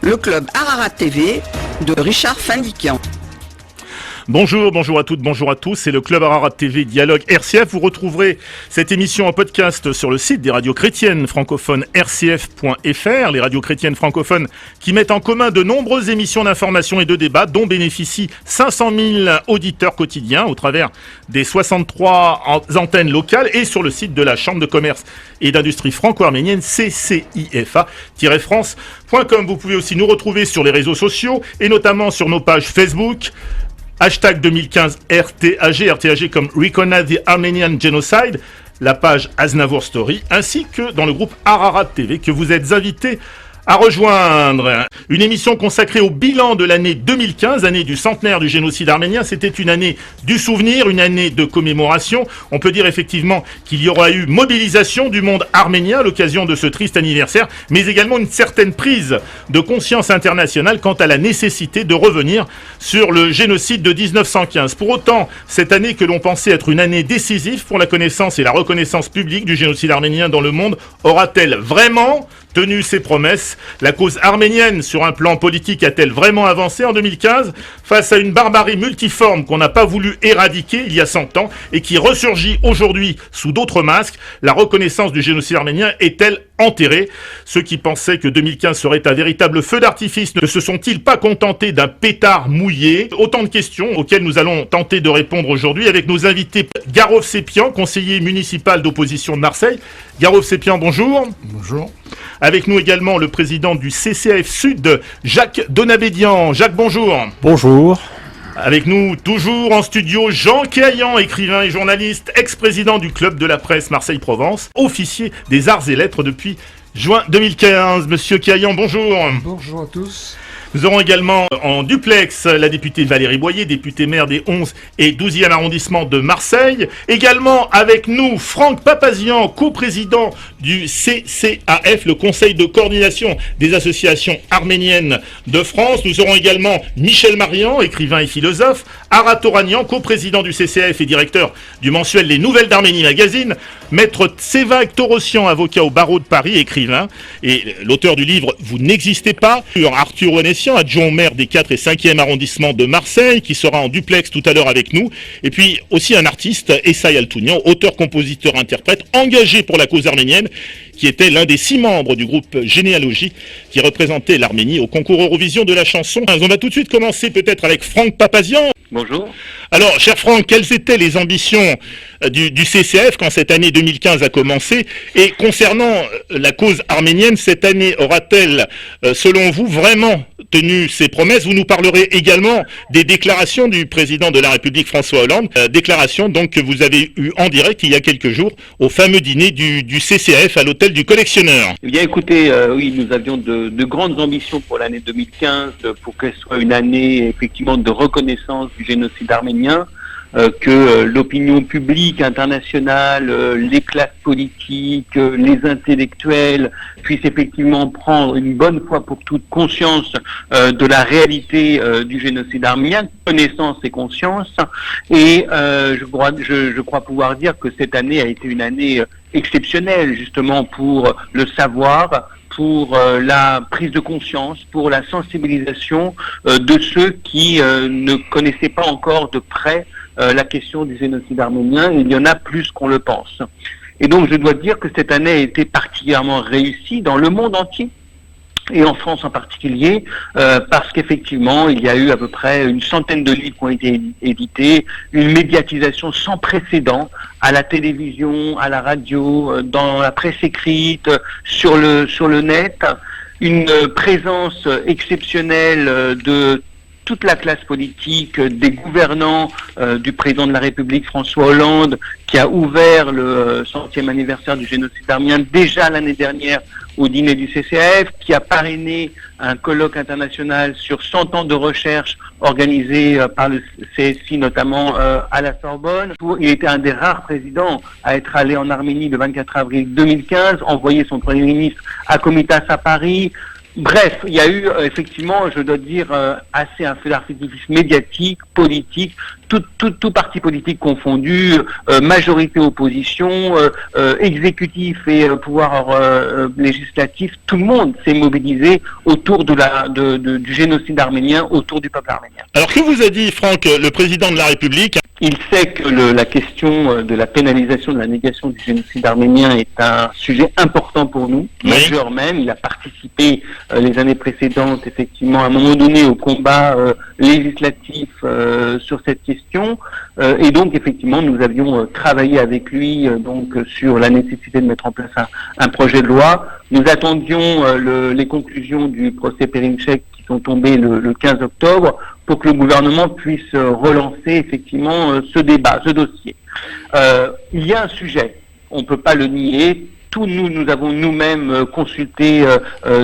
le club Ararat TV de Richard Findiquian. Bonjour à toutes, bonjour à tous, c'est le Club Ararat TV Dialogue RCF. Vous retrouverez cette émission en podcast sur le site des radios chrétiennes francophones rcf.fr, les radios chrétiennes francophones qui mettent en commun de nombreuses émissions d'information et de débat dont bénéficient 500 000 auditeurs quotidiens au travers des 63 antennes locales et sur le site de la Chambre de commerce et d'industrie franco-arménienne ccifa-france.com. Vous pouvez aussi nous retrouver sur les réseaux sociaux et notamment sur nos pages Facebook, hashtag 2015 RTAG comme Recognize the Armenian Genocide, la page Aznavour Story, ainsi que dans le groupe Ararat TV que vous êtes invités à rejoindre. Une émission consacrée au bilan de l'année 2015, année du centenaire du génocide arménien. C'était une année du souvenir, une année de commémoration. On peut dire effectivement qu'il y aura eu mobilisation du monde arménien à l'occasion de ce triste anniversaire, mais également une certaine prise de conscience internationale quant à la nécessité de revenir sur le génocide de 1915. Pour autant, cette année que l'on pensait être une année décisive pour la connaissance et la reconnaissance publique du génocide arménien dans le monde, aura-t-elle vraiment tenu ses promesses? La cause arménienne sur un plan politique a-t-elle vraiment avancé en 2015 face à une barbarie multiforme qu'on n'a pas voulu éradiquer il y a 100 ans et qui ressurgit aujourd'hui sous d'autres masques? La reconnaissance du génocide arménien est-elle enterrée? Ceux qui pensaient que 2015 serait un véritable feu d'artifice ne se sont-ils pas contentés d'un pétard mouillé? Autant de questions auxquelles nous allons tenter de répondre aujourd'hui avec nos invités. Garov Sepian, conseiller municipal d'opposition de Marseille. Garov Sepian, bonjour. Bonjour. Avec nous également le président du CCAF Sud, Jacques Donabédian. Jacques, bonjour. Bonjour. Avec nous, toujours en studio, Jean Caillan, écrivain et journaliste, ex-président du Club de la Presse Marseille-Provence, officier des Arts et Lettres depuis juin 2015. Monsieur Caillan, bonjour. Bonjour à tous. Nous aurons également en duplex la députée Valérie Boyer, députée maire des 11 et 12e arrondissements de Marseille. Également avec nous Franck Papazian, coprésident du CCAF, le Conseil de coordination des associations arméniennes de France. Nous aurons également Michel Marian, écrivain et philosophe, Arat Oranian, coprésident du CCAF et directeur du mensuel Les Nouvelles d'Arménie Magazine, Maître Tsevak Torossian, avocat au barreau de Paris, écrivain, et l'auteur du livre Vous n'existez pas, Arthur Onessian, adjoint au maire des 4 et 5e arrondissements de Marseille, qui sera en duplex tout à l'heure avec nous. Et puis aussi un artiste, Essay Altounian, auteur, compositeur, interprète, engagé pour la cause arménienne, qui était l'un des 6 membres du groupe Généalogie, qui représentait l'Arménie au concours Eurovision de la chanson. On va tout de suite commencer peut-être avec Franck Papazian. Bonjour. Alors, cher Franck, quelles étaient les ambitions du CCAF quand cette année 2015 a commencé? Et concernant la cause arménienne, cette année aura-t-elle, selon vous, vraiment tenu ses promesses? Vous nous parlerez également des déclarations du président de la République, François Hollande, déclarations donc que vous avez eues en direct il y a quelques jours au fameux dîner du CCAF à l'hôtel du Collectionneur. Eh bien, écoutez, oui, nous avions de grandes ambitions pour l'année 2015, pour qu'elle soit une année effectivement de reconnaissance du génocide arménien, que l'opinion publique internationale, les classes politiques, les intellectuels puissent effectivement prendre une bonne fois pour toutes conscience de la réalité du génocide arménien, connaissance et conscience. Et je crois pouvoir dire que cette année a été une année exceptionnelle justement pour le savoir, pour la prise de conscience, pour la sensibilisation de ceux qui ne connaissaient pas encore de près la question du génocide arménien. Il y en a plus qu'on le pense. Et donc je dois dire que cette année a été particulièrement réussie dans le monde entier, et en France en particulier, parce qu'effectivement, il y a eu à peu près une centaine de livres qui ont été édités, une médiatisation sans précédent à la télévision, à la radio, dans la presse écrite, sur le net, une présence exceptionnelle de toute la classe politique, des gouvernants, du président de la République François Hollande, qui a ouvert le 100e anniversaire du génocide arménien déjà l'année dernière au dîner du CCAF, qui a parrainé un colloque international sur 100 ans de recherche organisé par le CSI, notamment à la Sorbonne. Il était un des rares présidents à être allé en Arménie le 24 avril 2015, envoyer son Premier ministre à Komitas à Paris. Bref, il y a eu effectivement, je dois dire, assez un feu d'artifice médiatique, politique, tout parti politique confondu, majorité opposition, exécutif et pouvoir législatif, tout le monde s'est mobilisé autour du génocide arménien, autour du peuple arménien. Alors que vous a dit, Franck, le président de la République? Il sait que la question de la pénalisation, de la négation du génocide arménien est un sujet important pour nous, majeur même. Il a participé les années précédentes, effectivement, à un moment donné, au combat législatif sur cette question. Et donc, effectivement, nous avions travaillé avec lui sur la nécessité de mettre en place un projet de loi. Nous attendions les conclusions du procès Perinchek qui sont tombées le 15 octobre pour que le gouvernement puisse relancer effectivement ce débat, ce dossier. Il y a un sujet, on ne peut pas le nier. Nous avons nous-mêmes consulté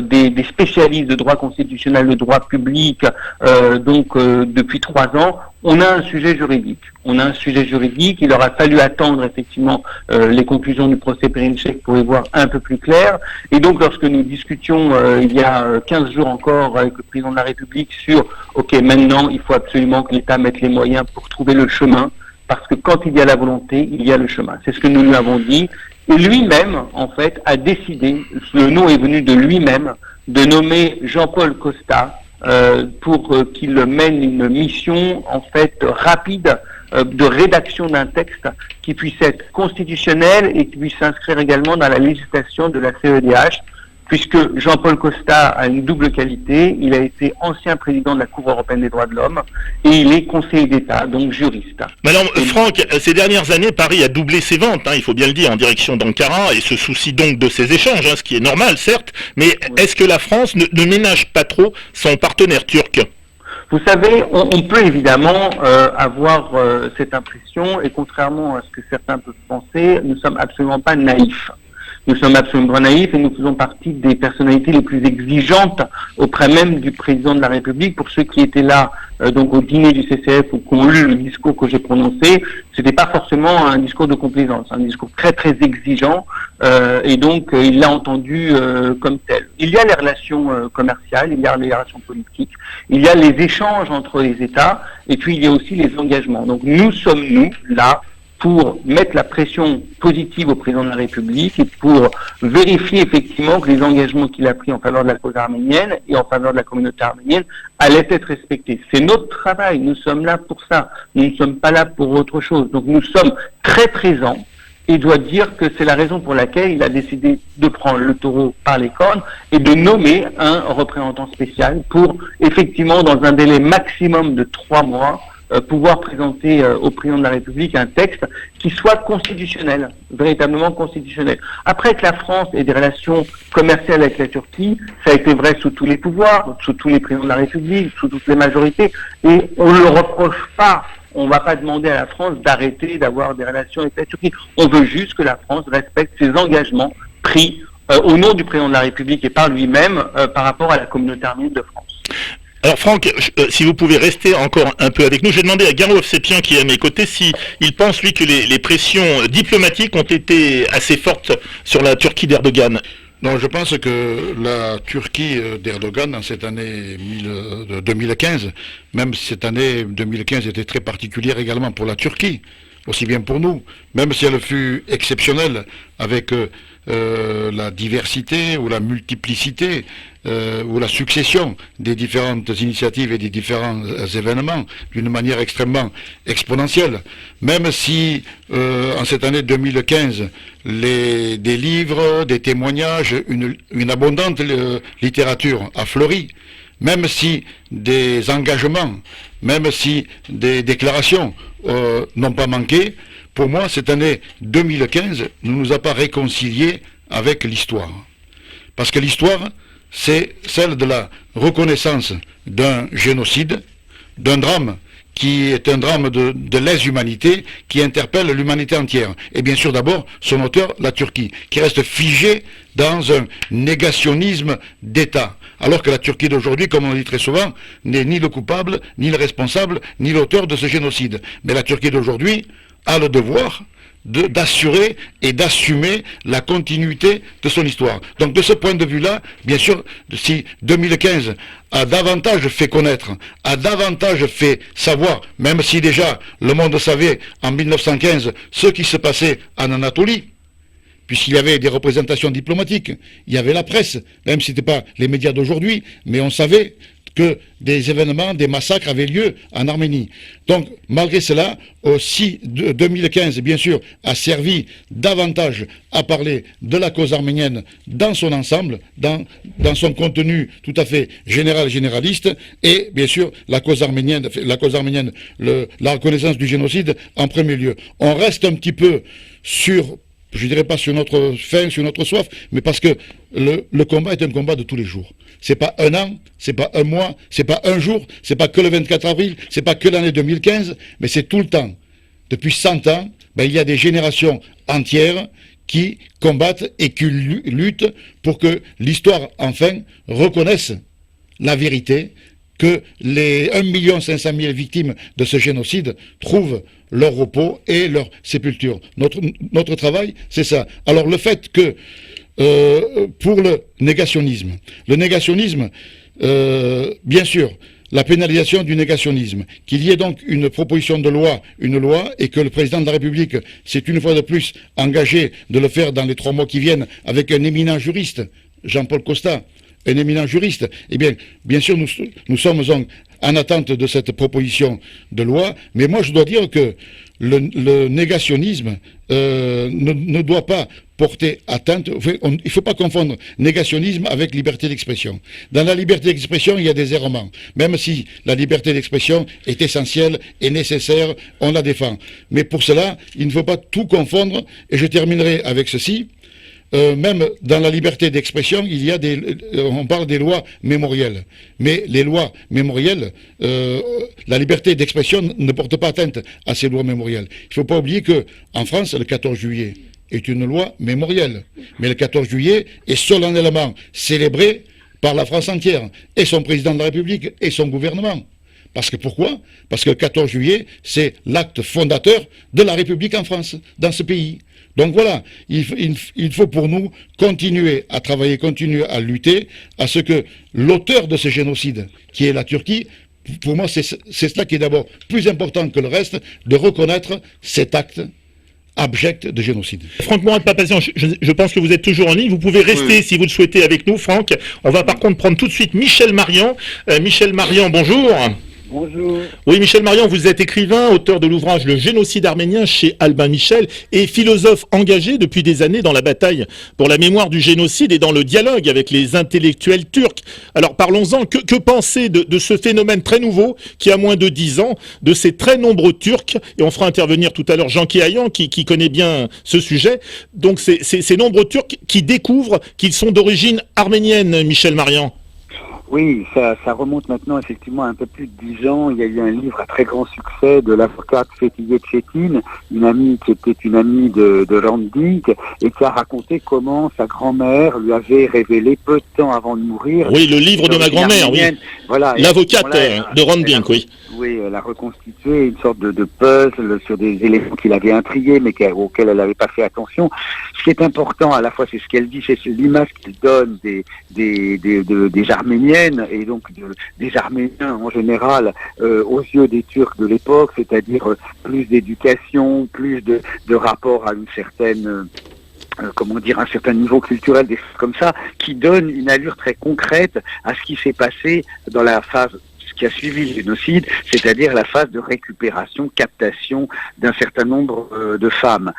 des spécialistes de droit constitutionnel, de droit public, depuis 3 ans. On a un sujet juridique. Il aura fallu attendre effectivement les conclusions du procès Perinchek pour y voir un peu plus clair. Et donc, lorsque nous discutions il y a 15 jours encore avec le président de la République sur maintenant, il faut absolument que l'État mette les moyens pour trouver le chemin, parce que quand il y a la volonté, il y a le chemin. C'est ce que nous lui avons dit. Et lui-même, en fait, a décidé, le nom est venu de lui-même, de nommer Jean-Paul Costa pour qu'il mène une mission, en fait, rapide de rédaction d'un texte qui puisse être constitutionnel et qui puisse s'inscrire également dans la législation de la CEDH, puisque Jean-Paul Costa a une double qualité. Il a été ancien président de la Cour européenne des droits de l'homme et il est conseiller d'État, donc juriste. Mais alors, Franck, ces dernières années, Paris a doublé ses ventes, il faut bien le dire, en direction d'Ankara et se soucie donc de ces échanges, ce qui est normal, certes, mais est-ce que la France ne ménage pas trop son partenaire turc ? Vous savez, on peut évidemment avoir cette impression, et contrairement à ce que certains peuvent penser, nous ne sommes absolument pas naïfs. Nous sommes absolument naïfs et nous faisons partie des personnalités les plus exigeantes auprès même du président de la République. Pour ceux qui étaient là au dîner du CCF ou qui ont lu le discours que j'ai prononcé, c'était pas forcément un discours de complaisance, un discours très très exigeant et donc il l'a entendu comme tel. Il y a les relations commerciales, il y a les relations politiques, il y a les échanges entre les États et puis il y a aussi les engagements. Donc nous sommes là pour mettre la pression positive au président de la République et pour vérifier effectivement que les engagements qu'il a pris en faveur de la cause arménienne et en faveur de la communauté arménienne allaient être respectés. C'est notre travail, nous sommes là pour ça, nous ne sommes pas là pour autre chose. Donc nous sommes très présents et je dois dire que c'est la raison pour laquelle il a décidé de prendre le taureau par les cornes et de nommer un représentant spécial pour effectivement dans un délai maximum de 3 mois pouvoir présenter au président de la République un texte qui soit constitutionnel, véritablement constitutionnel. Après que la France ait des relations commerciales avec la Turquie, ça a été vrai sous tous les pouvoirs, sous tous les présidents de la République, sous toutes les majorités, et on ne le reproche pas. On ne va pas demander à la France d'arrêter d'avoir des relations avec la Turquie. On veut juste que la France respecte ses engagements pris au nom du président de la République et par lui-même par rapport à la communauté arménienne de France. Alors Franck, si vous pouvez rester encore un peu avec nous, j'ai demandé à Garo Ovsepian qui est à mes côtés s'il pense lui que les pressions diplomatiques ont été assez fortes sur la Turquie d'Erdogan. Non, je pense que la Turquie d'Erdogan en cette année 2015, même si cette année 2015 était très particulière également pour la Turquie, aussi bien pour nous, même si elle fut exceptionnelle avec la diversité ou la multiplicité ou la succession des différentes initiatives et des différents événements d'une manière extrêmement exponentielle. Même si en cette année 2015, des livres, des témoignages, une abondante littérature a fleuri, même si des engagements, même si des déclarations n'ont pas manqué, pour moi, cette année 2015 ne nous a pas réconciliés avec l'histoire. Parce que l'histoire, c'est celle de la reconnaissance d'un génocide, d'un drame qui est un drame de lèse-humanité qui interpelle l'humanité entière. Et bien sûr d'abord son auteur, la Turquie, qui reste figée dans un négationnisme d'État. Alors que la Turquie d'aujourd'hui, comme on le dit très souvent, n'est ni le coupable, ni le responsable, ni l'auteur de ce génocide. Mais la Turquie d'aujourd'hui a le devoir d'assurer et d'assumer la continuité de son histoire. Donc de ce point de vue-là, bien sûr, si 2015 a davantage fait connaître, a davantage fait savoir, même si déjà le monde savait en 1915 ce qui se passait en Anatolie, puisqu'il y avait des représentations diplomatiques, il y avait la presse, même si ce n'était pas les médias d'aujourd'hui, mais on savait que des événements, des massacres avaient lieu en Arménie. Donc, malgré cela, si 2015, bien sûr, a servi davantage à parler de la cause arménienne dans son ensemble, dans son contenu tout à fait généraliste, et bien sûr, la cause arménienne, la reconnaissance du génocide en premier lieu. On reste un petit peu sur, je dirais pas sur notre faim, sur notre soif, mais parce que le combat est un combat de tous les jours. C'est pas un an, c'est pas un mois, c'est pas un jour, c'est pas que le 24 avril, c'est pas que l'année 2015, mais c'est tout le temps. Depuis 100 ans, il y a des générations entières qui combattent et qui luttent pour que l'histoire, enfin, reconnaisse la vérité, que les 1 500 000 victimes de ce génocide trouvent leur repos et leur sépulture. Notre travail, c'est ça. Alors le fait que, pour le négationnisme, bien sûr, la pénalisation du négationnisme, qu'il y ait donc une proposition de loi, et que le président de la République s'est une fois de plus engagé de le faire dans les 3 mois qui viennent avec un éminent juriste, Jean-Paul Costa, un éminent juriste, eh bien sûr, nous sommes en attente de cette proposition de loi, mais moi je dois dire que le négationnisme ne doit pas porter atteinte. Il ne faut pas confondre négationnisme avec liberté d'expression. Dans la liberté d'expression, il y a des errements. Même si la liberté d'expression est essentielle et nécessaire, on la défend. Mais pour cela, il ne faut pas tout confondre, et je terminerai avec ceci. Même dans la liberté d'expression, on parle des lois mémorielles. Mais les lois mémorielles, la liberté d'expression ne porte pas atteinte à ces lois mémorielles. Il ne faut pas oublier que en France, le 14 juillet est une loi mémorielle. Mais le 14 juillet est solennellement célébré par la France entière, et son président de la République, et son gouvernement. Pourquoi ? Parce que le 14 juillet, c'est l'acte fondateur de la République en France, dans ce pays. Donc voilà, il faut pour nous continuer à travailler, continuer à lutter à ce que l'auteur de ce génocide, qui est la Turquie, pour moi c'est cela qui est d'abord plus important que le reste, de reconnaître cet acte abject de génocide. Franck Mourad Papazian, je pense que vous êtes toujours en ligne. Vous pouvez rester si vous le souhaitez avec nous, Franck. On va par contre prendre tout de suite Michel Marian. Michel Marian, bonjour. Bonjour. Oui, Michel Marian, vous êtes écrivain, auteur de l'ouvrage Le génocide arménien chez Albin Michel et philosophe engagé depuis des années dans la bataille pour la mémoire du génocide et dans le dialogue avec les intellectuels turcs. Alors parlons-en, que penser de ce phénomène très nouveau qui a moins de 10 ans, de ces très nombreux Turcs, et on fera intervenir tout à l'heure Jean Kéayan qui connaît bien ce sujet, donc ces nombreux Turcs qui découvrent qu'ils sont d'origine arménienne, Michel Marian. Oui, ça remonte maintenant effectivement à un peu plus de 10 ans. Il y a eu un livre à très grand succès de l'avocate Fethiye Çetin, une amie qui était une amie de Randik, et qui a raconté comment sa grand-mère lui avait révélé peu de temps avant de mourir. Oui, le livre de ma grand-mère, oui. Voilà, l'avocate de Randik, oui. Oui, elle a reconstitué une sorte de puzzle sur des éléments qui l'avaient intrigué, mais auxquels elle n'avait pas fait attention. Ce qui est important, à la fois, c'est ce qu'elle dit, c'est l'image qu'elle donne des Arméniennes, et donc des Arméniens en général, aux yeux des Turcs de l'époque, c'est-à-dire plus d'éducation, plus de rapport à une certaine... un certain niveau culturel, des choses comme ça, qui donne une allure très concrète à ce qui s'est passé dans la phase qui a suivi le génocide, c'est-à-dire la phase de récupération, captation d'un certain nombre de femmes.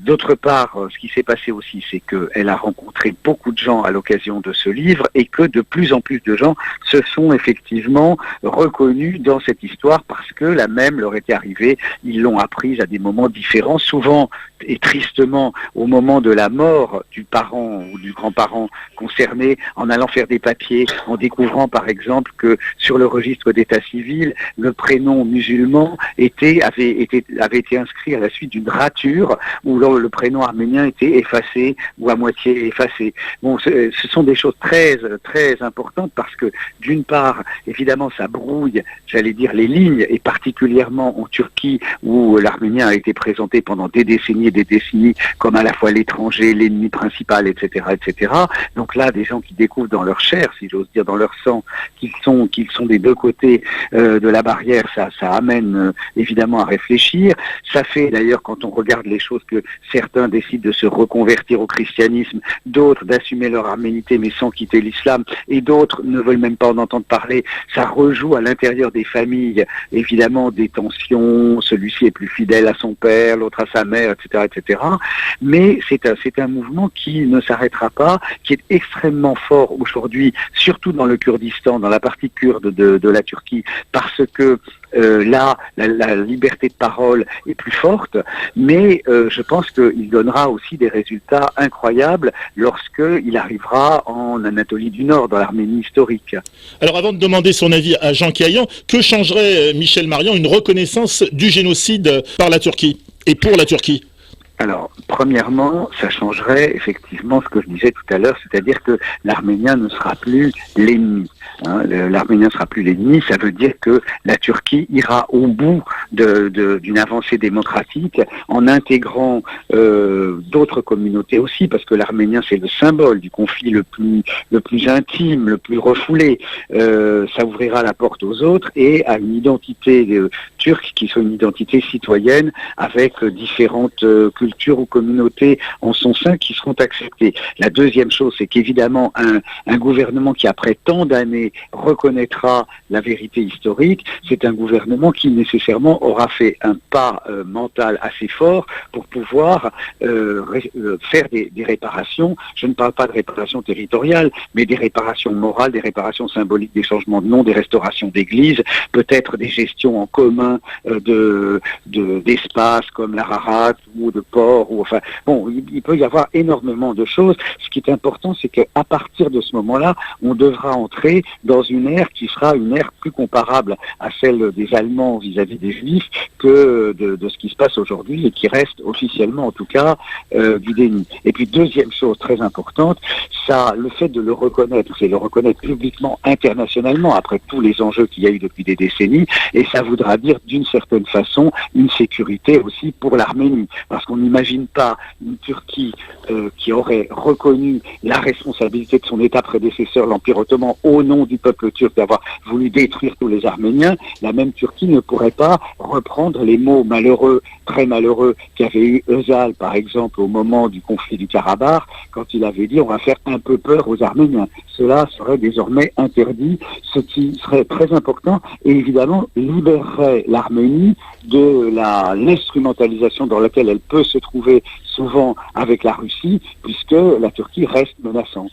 D'autre part, ce qui s'est passé aussi, c'est qu'elle a rencontré beaucoup de gens à l'occasion de ce livre et que de plus en plus de gens se sont effectivement reconnus dans cette histoire parce que la même leur était arrivée, ils l'ont apprise à des moments différents, souvent et tristement au moment de la mort du parent ou du grand-parent concerné, en allant faire des papiers, en découvrant par exemple que sur le registre d'état civil, le prénom musulman avait été inscrit à la suite d'une rature où le prénom arménien était effacé ou à moitié effacé. Bon, ce sont des choses très, très importantes parce que d'une part, évidemment, ça brouille, j'allais dire, les lignes, et particulièrement en Turquie où l'arménien a été présenté pendant des décennies et des décennies comme à la fois l'étranger, l'ennemi principal, etc., etc. Donc là, des gens qui découvrent dans leur chair, si j'ose dire, dans leur sang, qu'ils sont des deux côtés de la barrière, ça amène évidemment à réfléchir. Ça fait d'ailleurs, quand on regarde les choses, que certains décident de se reconvertir au christianisme, d'autres d'assumer leur arménité mais sans quitter l'islam, et d'autres ne veulent même pas en entendre parler. Ça rejoue à l'intérieur des familles, évidemment, des tensions, celui-ci est plus fidèle à son père, l'autre à sa mère, etc., etc. Mais c'est un mouvement qui ne s'arrêtera pas, qui est extrêmement fort aujourd'hui, surtout dans le Kurdistan, dans la partie kurde de la Turquie, parce que là, la liberté de parole est plus forte, mais je pense qu'il donnera aussi des résultats incroyables lorsqu'il arrivera en Anatolie du Nord, dans l'Arménie historique. Alors avant de demander son avis à Jean Caillan, que changerait Michel Marian une reconnaissance du génocide par la Turquie et pour la Turquie ? Alors, premièrement, ça changerait effectivement ce que je disais tout à l'heure, c'est-à-dire que l'arménien ne sera plus l'ennemi. L'arménien ne sera plus l'ennemi, ça veut dire que la Turquie ira au bout d'une avancée démocratique en intégrant d'autres communautés aussi, parce que l'arménien c'est le symbole du conflit le plus intime, le plus refoulé. Ça ouvrira la porte aux autres et à une identité turque qui soit une identité citoyenne avec différentes cultures ou communautés en son sein qui seront acceptées. La deuxième chose, c'est qu'évidemment un gouvernement qui après tant d'années reconnaîtra la vérité historique, c'est un gouvernement qui nécessairement aura fait un pas mental assez fort pour pouvoir faire des réparations. Je ne parle pas de réparations territoriales, mais des réparations morales, des réparations symboliques, des changements de nom, des restaurations d'églises, peut-être des gestions en commun d'espaces comme l'Ararat ou de ports. Enfin, bon, il peut y avoir énormément de choses. Ce qui est important, c'est qu'à partir de ce moment-là, on devra entrer dans une ère qui sera une ère plus comparable à celle des Allemands vis-à-vis des Juifs que de ce qui se passe aujourd'hui et qui reste officiellement en tout cas du déni. Et puis deuxième chose très importante, ça, le fait de le reconnaître, c'est le reconnaître publiquement, internationalement, après tous les enjeux qu'il y a eu depuis des décennies, et ça voudra dire d'une certaine façon une sécurité aussi pour l'Arménie, parce qu'on n'imagine pas une Turquie qui aurait reconnu la responsabilité de son État prédécesseur, l'Empire ottoman, au nom du peuple turc d'avoir voulu détruire tous les Arméniens. La même Turquie ne pourrait pas reprendre les mots malheureux, très malheureux, qu'avait eu Özal, par exemple, au moment du conflit du Karabakh, quand il avait dit on va faire un peu peur aux Arméniens. Cela serait désormais interdit, ce qui serait très important et évidemment libérerait l'Arménie de l'instrumentalisation dans laquelle elle peut se trouver souvent avec la Russie, puisque la Turquie reste menaçante.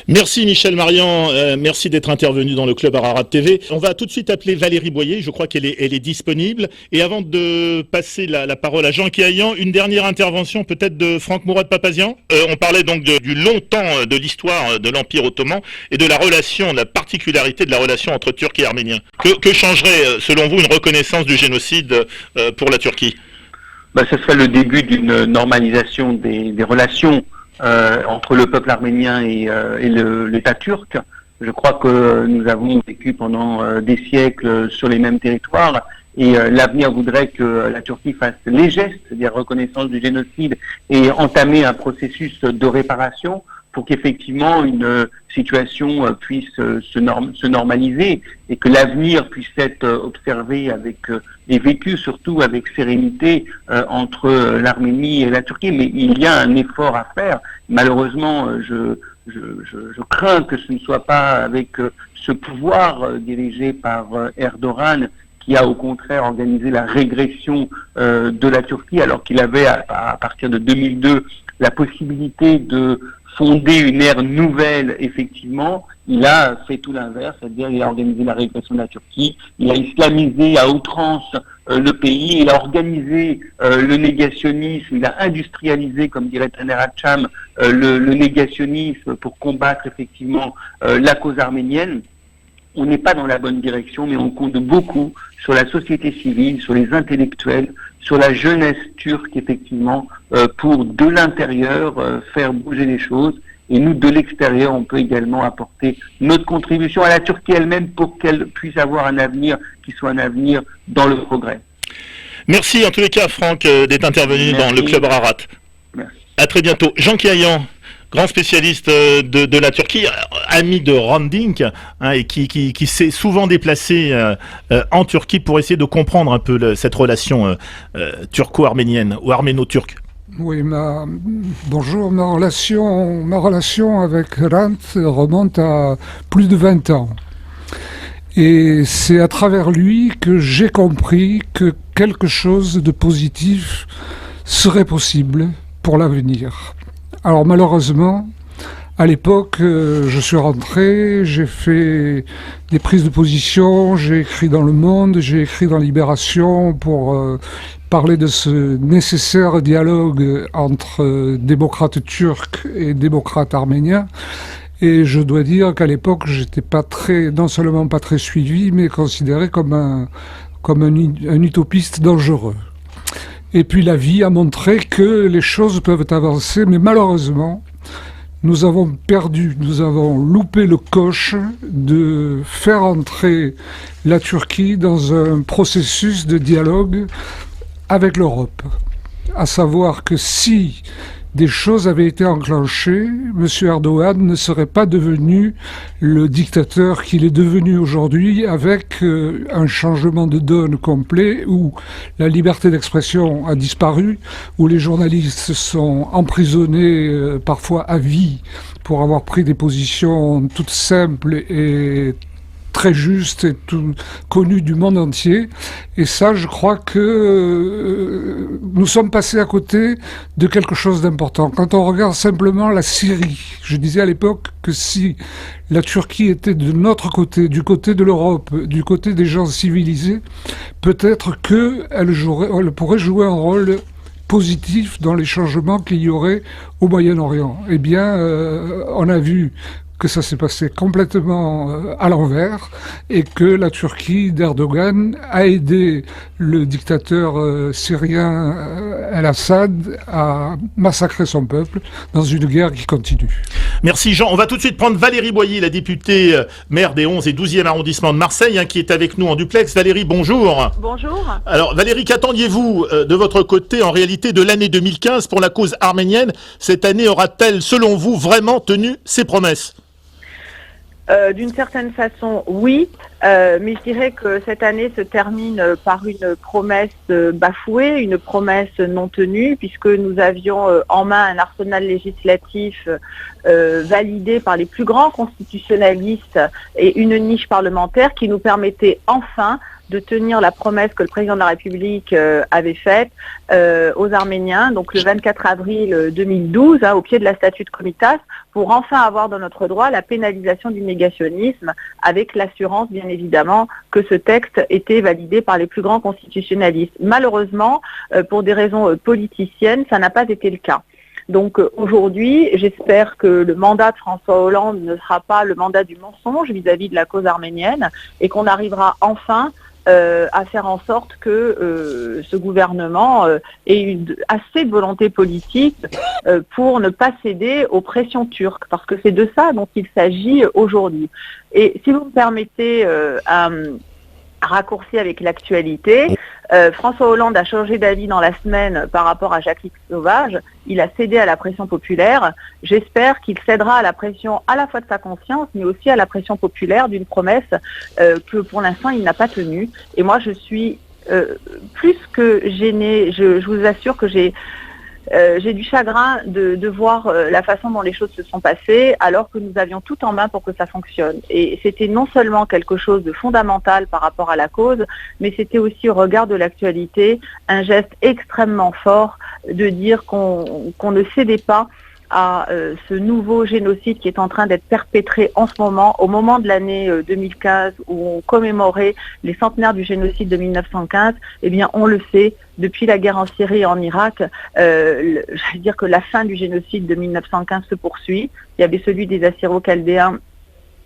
Merci Michel Marian, merci d'être intervenu dans le Club Ararat TV. On va tout de suite appeler Valérie Boyer, je crois qu'elle est disponible. Et avant de passer la parole à Jean Caillan, une dernière intervention peut-être de Franck Mourad Papazian. On parlait donc du long temps de l'histoire de l'Empire ottoman et de la particularité de la relation entre Turcs et Arméniens. Que changerait selon vous une reconnaissance du génocide pour la Turquie ? Ce serait le début d'une normalisation des relations entre le peuple arménien et l'État turc. Je crois que nous avons vécu pendant des siècles sur les mêmes territoires et l'avenir voudrait que la Turquie fasse les gestes, c'est-à-dire reconnaissance du génocide et entamer un processus de réparation pour qu'effectivement une situation puisse se normaliser et que l'avenir puisse être observé et vécu surtout avec sérénité entre l'Arménie et la Turquie. Mais il y a un effort à faire. Malheureusement, je crains que ce ne soit pas avec ce pouvoir dirigé par Erdogan qui a au contraire organisé la régression de la Turquie alors qu'il avait à partir de 2002 la possibilité de fonder une ère nouvelle, effectivement. Il a fait tout l'inverse, c'est-à-dire il a organisé la régression de la Turquie, il a islamisé à outrance le pays, il a organisé le négationnisme, il a industrialisé, comme dirait Taner Hatcham, le négationnisme pour combattre effectivement la cause arménienne. on n'est pas dans la bonne direction, mais on compte beaucoup sur la société civile, sur les intellectuels, sur la jeunesse turque, effectivement, pour de l'intérieur faire bouger les choses. Et nous, de l'extérieur, on peut également apporter notre contribution à la Turquie elle-même pour qu'elle puisse avoir un avenir qui soit un avenir dans le progrès. Merci en tous les cas, Franck, d'être intervenu dans le Club Ararat. Merci. À très bientôt. Jean Kiayan, grand spécialiste de la Turquie, ami de Hrant Dink, et qui s'est souvent déplacé en Turquie pour essayer de comprendre un peu cette relation turco-arménienne ou arméno-turque. Oui, bonjour. Ma relation avec Hrant remonte à plus de 20 ans. Et c'est à travers lui que j'ai compris que quelque chose de positif serait possible pour l'avenir. Alors malheureusement, à l'époque, je suis rentré, j'ai fait des prises de position, j'ai écrit dans Le Monde, j'ai écrit dans Libération pour parler de ce nécessaire dialogue entre démocrates turcs et démocrates arméniens. Et je dois dire qu'à l'époque, j'étais non seulement pas très suivi, mais considéré comme un utopiste dangereux. Et puis la vie a montré que les choses peuvent avancer, mais malheureusement, nous avons loupé le coche de faire entrer la Turquie dans un processus de dialogue avec l'Europe. À savoir que si des choses avaient été enclenchées, M. Erdogan ne serait pas devenu le dictateur qu'il est devenu aujourd'hui, avec un changement de donne complet où la liberté d'expression a disparu, où les journalistes sont emprisonnés parfois à vie pour avoir pris des positions toutes simples et très juste et connu du monde entier. Et ça, je crois que nous sommes passés à côté de quelque chose d'important. Quand on regarde simplement la Syrie, je disais à l'époque que si la Turquie était de notre côté, du côté de l'Europe, du côté des gens civilisés, peut-être qu'elle pourrait jouer un rôle positif dans les changements qu'il y aurait au Moyen-Orient. Eh bien, on a vu que ça s'est passé complètement à l'envers et que la Turquie d'Erdogan a aidé le dictateur syrien El-Assad à massacrer son peuple dans une guerre qui continue. Merci Jean. On va tout de suite prendre Valérie Boyer, la députée maire des 11 et 12e arrondissements de Marseille, qui est avec nous en duplex. Valérie, bonjour. Bonjour. Alors Valérie, qu'attendiez-vous de votre côté en réalité de l'année 2015 pour la cause arménienne? Cette année aura-t-elle, selon vous, vraiment tenu ses promesses? D'une certaine façon, oui, mais je dirais que cette année se termine par une promesse bafouée, une promesse non tenue, puisque nous avions en main un arsenal législatif validé par les plus grands constitutionnalistes et une niche parlementaire qui nous permettait enfin de tenir la promesse que le président de la République avait faite aux Arméniens, donc le 24 avril 2012, au pied de la statue de Komitas, pour enfin avoir dans notre droit la pénalisation du négationnisme, avec l'assurance, bien évidemment, que ce texte était validé par les plus grands constitutionnalistes. Malheureusement, pour des raisons politiciennes, ça n'a pas été le cas. Donc aujourd'hui, j'espère que le mandat de François Hollande ne sera pas le mandat du mensonge vis-à-vis de la cause arménienne et qu'on arrivera enfin à faire en sorte que ce gouvernement ait assez de volonté politique pour ne pas céder aux pressions turques, parce que c'est de ça dont il s'agit aujourd'hui. Et si vous me permettez un raccourci avec l'actualité, François Hollande a changé d'avis dans la semaine par rapport à Jacques Sauvage. Il a cédé à la pression populaire. J'espère qu'il cédera à la pression à la fois de sa conscience, mais aussi à la pression populaire d'une promesse que pour l'instant il n'a pas tenue. Et moi je suis plus que gênée. Je vous assure que j'ai du chagrin de voir la façon dont les choses se sont passées, alors que nous avions tout en main pour que ça fonctionne. Et c'était non seulement quelque chose de fondamental par rapport à la cause, mais c'était aussi au regard de l'actualité un geste extrêmement fort de dire qu'on ne cédait pas à ce nouveau génocide qui est en train d'être perpétré en ce moment, au moment de l'année 2015 où on commémorait les centenaires du génocide de 1915. Eh bien, on le sait, depuis la guerre en Syrie et en Irak, j'allais dire que la fin du génocide de 1915 se poursuit. Il y avait celui des Assyro-Chaldéens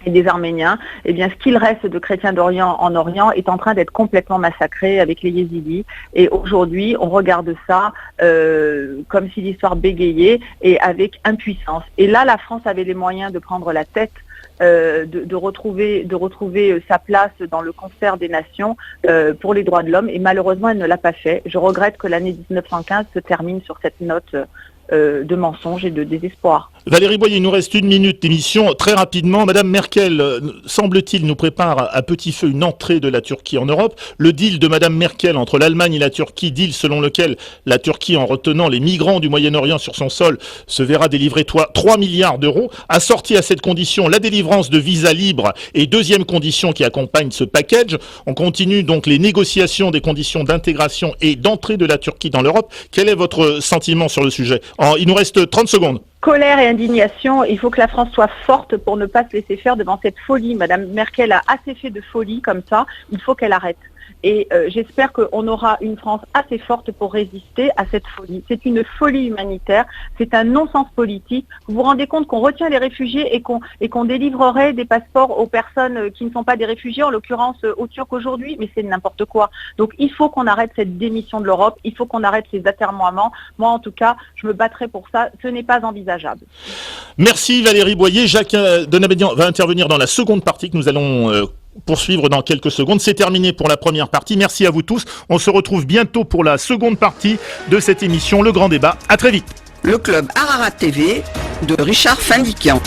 et des Arméniens, eh bien, ce qu'il reste de chrétiens d'Orient en Orient est en train d'être complètement massacré avec les Yézidis. Et aujourd'hui, on regarde ça comme si l'histoire bégayait et avec impuissance. Et là, la France avait les moyens de prendre la tête, de retrouver sa place dans le concert des nations pour les droits de l'homme. Et malheureusement, elle ne l'a pas fait. Je regrette que l'année 1915 se termine sur cette note de mensonge et de désespoir. Valérie Boyer, il nous reste 1 minute d'émission. Très rapidement, Madame Merkel, semble-t-il, nous prépare à petit feu une entrée de la Turquie en Europe. Le deal de Madame Merkel entre l'Allemagne et la Turquie, deal selon lequel la Turquie, en retenant les migrants du Moyen-Orient sur son sol, se verra délivrer 3 milliards d'euros, assorti à cette condition la délivrance de visas libres et deuxième condition qui accompagne ce package. On continue donc les négociations des conditions d'intégration et d'entrée de la Turquie dans l'Europe. Quel est votre sentiment sur le sujet ? Il nous reste 30 secondes. Colère et indignation, il faut que la France soit forte pour ne pas se laisser faire devant cette folie. Madame Merkel a assez fait de folie comme ça, il faut qu'elle arrête. Et j'espère qu'on aura une France assez forte pour résister à cette folie. C'est une folie humanitaire, c'est un non-sens politique. Vous vous rendez compte qu'on retient les réfugiés et qu'on délivrerait des passeports aux personnes qui ne sont pas des réfugiés, en l'occurrence aux Turcs aujourd'hui, mais c'est n'importe quoi. Donc il faut qu'on arrête cette démission de l'Europe, il faut qu'on arrête ces atermoiements. Moi en tout cas, je me battrai pour ça, ce n'est pas envisageable. Merci Valérie Boyer. Jacques Donabédian va intervenir dans la seconde partie que nous allons poursuivre dans quelques secondes. C'est terminé pour la première partie. Merci à vous tous. On se retrouve bientôt pour la seconde partie de cette émission, Le Grand Débat. À très vite. Le club Ararat TV de Richard Findiquian.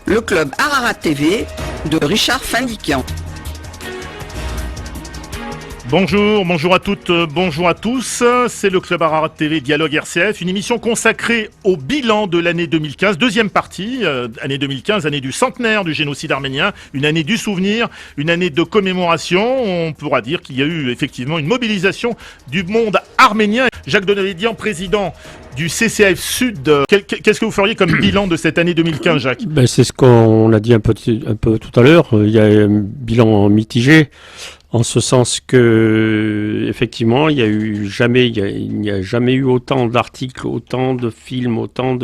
Le club Ararat TV de Richard Findiquian. Bonjour à toutes, bonjour à tous. C'est le Club Ararat TV Dialogue RCF, une émission consacrée au bilan de l'année 2015, deuxième partie, année 2015, année du centenaire du génocide arménien, une année du souvenir, une année de commémoration. On pourra dire qu'il y a eu effectivement une mobilisation du monde arménien. Jacques Donabédian, président du CCAF Sud, qu'est-ce que vous feriez comme bilan de cette année 2015, Jacques ? C'est ce qu'on a dit un peu tout à l'heure. Il y a un bilan mitigé. En ce sens que, effectivement, il n'y a jamais eu autant d'articles, autant de films, autant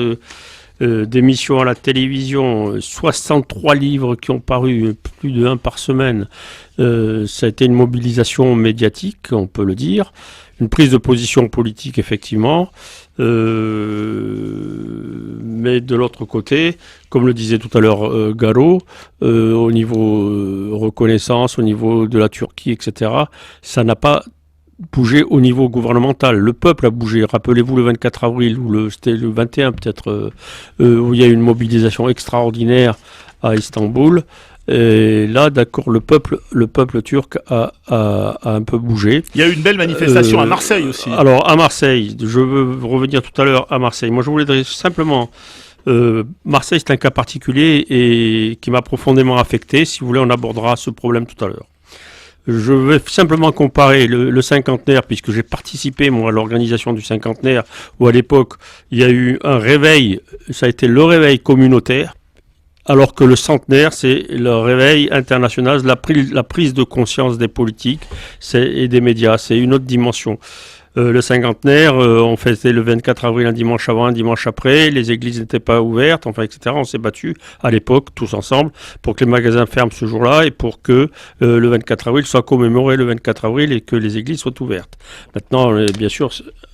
d'émissions à la télévision, 63 livres qui ont paru, plus de 1 par semaine. Ça a été une mobilisation médiatique, on peut le dire, une prise de position politique, effectivement. Mais de l'autre côté, comme le disait tout à l'heure Garo, au niveau reconnaissance, au niveau de la Turquie, etc., ça n'a pas bougé au niveau gouvernemental. Le peuple a bougé. Rappelez-vous le 24 avril, c'était le 21 peut-être, où il y a eu une mobilisation extraordinaire à Istanbul. Et là, d'accord, le peuple turc a un peu bougé. Il y a eu une belle manifestation à Marseille aussi. Alors, à Marseille, je veux revenir tout à l'heure à Marseille. Moi, je voulais dire simplement, Marseille, c'est un cas particulier et qui m'a profondément affecté. Si vous voulez, on abordera ce problème tout à l'heure. Je vais simplement comparer le cinquantenaire, puisque j'ai participé, moi, à l'organisation du cinquantenaire, où à l'époque, il y a eu un réveil, ça a été le réveil communautaire. Alors que le centenaire, c'est le réveil international, la prise de conscience des politiques et des médias. C'est une autre dimension. Le cinquantenaire, on fêtait le 24 avril un dimanche avant, un dimanche après. Les églises n'étaient pas ouvertes, enfin, etc. On s'est battu à l'époque, tous ensemble, pour que les magasins ferment ce jour-là et pour que le 24 avril soit commémoré le 24 avril et que les églises soient ouvertes. Maintenant, bien sûr,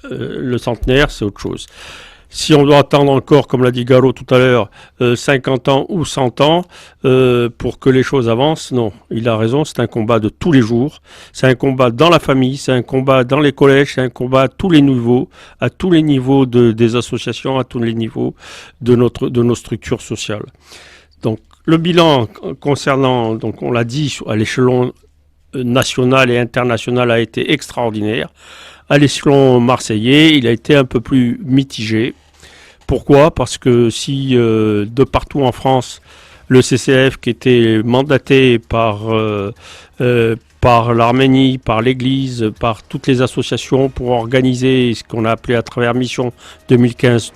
le centenaire, c'est autre chose. Si on doit attendre encore, comme l'a dit Garo tout à l'heure, 50 ans ou 100 ans pour que les choses avancent, non, il a raison, c'est un combat de tous les jours, c'est un combat dans la famille, c'est un combat dans les collèges, c'est un combat à tous les niveaux des associations, à tous les niveaux de nos structures sociales. Donc le bilan concernant, donc on l'a dit, à l'échelon national et international a été extraordinaire. À l'échelon marseillais, il a été un peu plus mitigé. Pourquoi ? Parce que si de partout en France, le CCF qui était mandaté par par l'Arménie, par l'Église, par toutes les associations pour organiser ce qu'on a appelé à travers Mission 2015,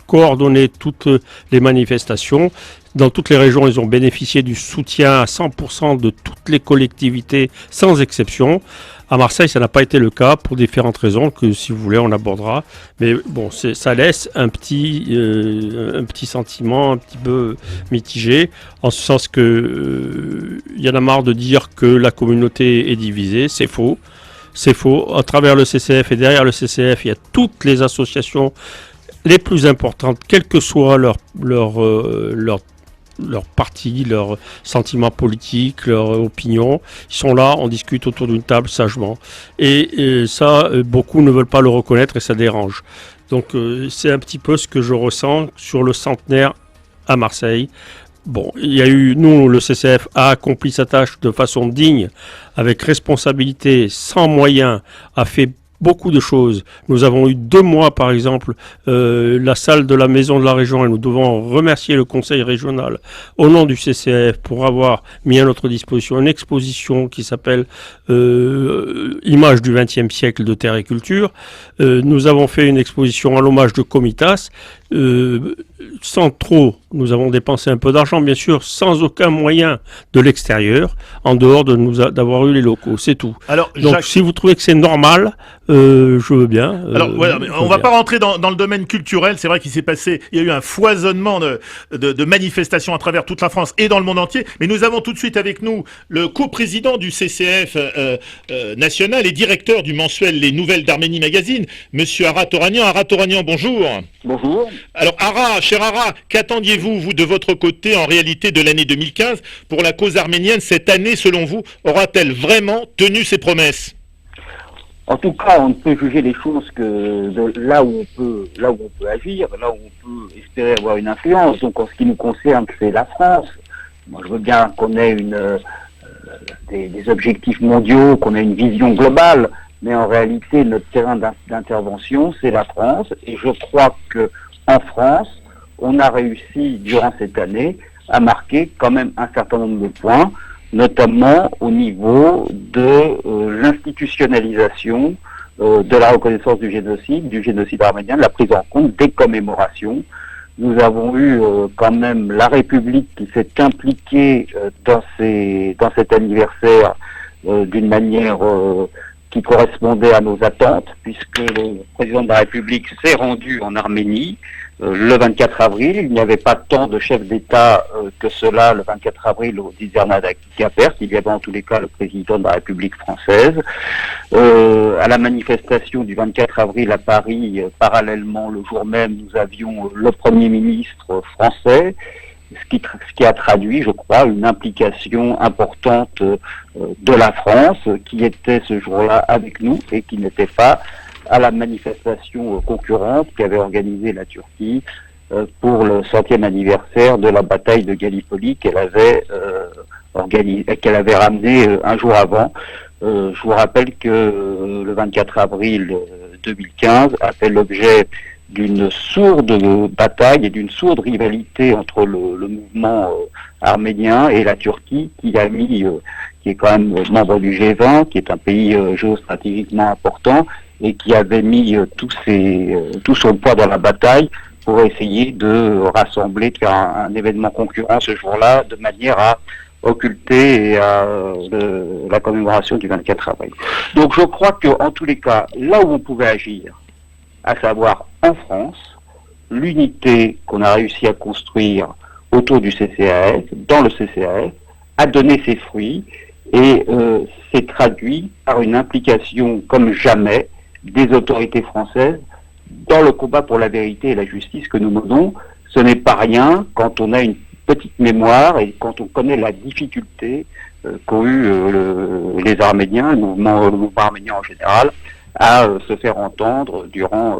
coordonner toutes les manifestations. Dans toutes les régions, ils ont bénéficié du soutien à 100% de toutes les collectivités, sans exception. À Marseille, ça n'a pas été le cas pour différentes raisons que, si vous voulez, on abordera. Mais bon, ça laisse un petit sentiment un petit peu mitigé, en ce sens que y en a marre de dire que la communauté est divisée. C'est faux. C'est faux. À travers le CCF et derrière le CCF, il y a toutes les associations les plus importantes, quel que soit leur parti, leurs sentiments politiques, leur opinion. Ils sont là, on discute autour d'une table sagement. Et ça, beaucoup ne veulent pas le reconnaître et ça dérange. Donc c'est un petit peu ce que je ressens sur le centenaire à Marseille. Bon, il y a eu, nous, le CCF a accompli sa tâche de façon digne, avec responsabilité, sans moyens, a fait beaucoup de choses. Nous avons eu 2 mois, par exemple, la salle de la maison de la région, et nous devons remercier le conseil régional au nom du CCF pour avoir mis à notre disposition une exposition qui s'appelle Images du XXe siècle de terre et culture. Nous avons fait une exposition à l'hommage de Comitas. Sans trop, nous avons dépensé un peu d'argent, bien sûr, sans aucun moyen de l'extérieur, en dehors d'avoir eu les locaux, c'est tout. Alors, donc, Jacques... si vous trouvez que c'est normal, je veux bien. Alors, voilà, on va pas rentrer dans le domaine culturel. C'est vrai qu'il y a eu un foisonnement de manifestations à travers toute la France et dans le monde entier. Mais nous avons tout de suite avec nous le coprésident du CCF national et directeur du mensuel Les Nouvelles d'Arménie Magazine, Monsieur Ara Toranian. Ara Toranian, bonjour. Bonjour. Alors, cher Ara, qu'attendiez-vous, vous, de votre côté, en réalité, de l'année 2015 pour la cause arménienne? Cette année, selon vous, aura-t-elle vraiment tenu ses promesses? En tout cas, on ne peut juger les choses que là où on peut agir, là où on peut espérer avoir une influence. Donc, en ce qui nous concerne, c'est la France. Moi, je veux bien qu'on ait des objectifs mondiaux, qu'on ait une vision globale, mais en réalité, notre terrain d'intervention, c'est la France. Et je crois que en France, on a réussi, durant cette année, à marquer quand même un certain nombre de points, notamment au niveau de l'institutionnalisation de la reconnaissance du génocide arménien, de la prise en compte des commémorations. Nous avons eu quand même la République qui s'est impliquée dans cet anniversaire d'une manière qui correspondait à nos attentes, puisque le président de la République s'est rendu en Arménie le 24 avril. Il n'y avait pas tant de chefs d'État que cela le 24 avril au Dizernat-Gapert. Il y avait en tous les cas le président de la République française. À la manifestation du 24 avril à Paris, parallèlement le jour même, nous avions le Premier ministre français, ce qui a traduit, je crois, une implication importante de la France, qui était ce jour-là avec nous et qui n'était pas à la manifestation concurrente qu'avait organisée la Turquie pour le 100e anniversaire de la bataille de Gallipoli qu'elle avait ramenée un jour avant. Je vous rappelle que le 24 avril 2015 a fait l'objet d'une sourde bataille et d'une sourde rivalité entre le mouvement arménien et la Turquie, qui est quand même membre du G20, qui est un pays géostratégiquement important, et qui avait mis tout son poids dans la bataille pour essayer de rassembler, de faire un événement concurrent ce jour-là, de manière à occulter la commémoration du 24 avril. Donc je crois qu'en tous les cas, là où on pouvait agir, à savoir en France, l'unité qu'on a réussi à construire autour du CCAS, dans le CCAS, a donné ses fruits et s'est traduit par une implication comme jamais des autorités françaises dans le combat pour la vérité et la justice que nous menons. Ce n'est pas rien quand on a une petite mémoire et quand on connaît la difficulté qu'ont eu les Arméniens, le mouvement arménien en général, à se faire entendre durant